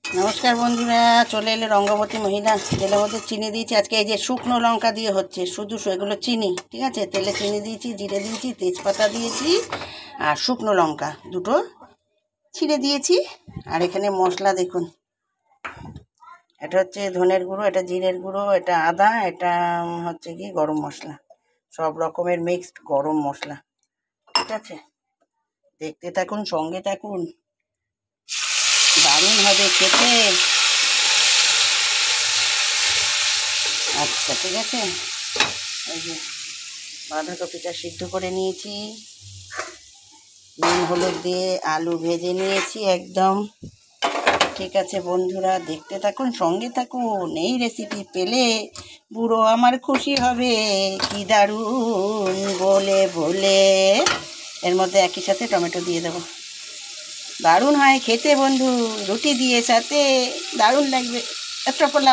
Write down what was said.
নমস্কার বন্ধুরা, চলে এলে রঙ্গবতী মহিলা। তেলের মধ্যে চিনি দিয়েছি আজকে, এই যে শুকনো লঙ্কা দিয়ে হচ্ছে, শুধু এগুলো চিনি, ঠিক আছে। তেলে চিনি দিয়েছি, জিরে দিয়েছি, তেজপাতা দিয়েছি, আর শুকনো লঙ্কা দুটো ছিঁড়ে দিয়েছি। আর এখানে মশলা দেখুন, এটা হচ্ছে ধনের গুঁড়ো, এটা জিরের গুঁড়ো, এটা আদা, এটা হচ্ছে কি গরম মশলা, সব রকমের মিক্সড গরম মশলা, ঠিক আছে। দেখতে থাকুন, সঙ্গে থাকুন, দারুণ হবে খেতে। আচ্ছা, ঠিক আছে। এই যে বাঁধাকপিটা সিদ্ধ করে নিয়েছি, নুন হলুদ দিয়ে আলু ভেজে নিয়েছি একদম, ঠিক আছে। বন্ধুরা দেখতে থাকুন, সঙ্গে থাকুন। এই রেসিপি পেলে বুড়ো আমার খুশি হবে, কি দারুণ বলে বলে। এর মধ্যে একই সাথে টমেটো দিয়ে দেবো, দারুণ হয় খেতে বন্ধু, রুটি দিয়ে সাথে দারুণ লাগবে। একটা করলাম।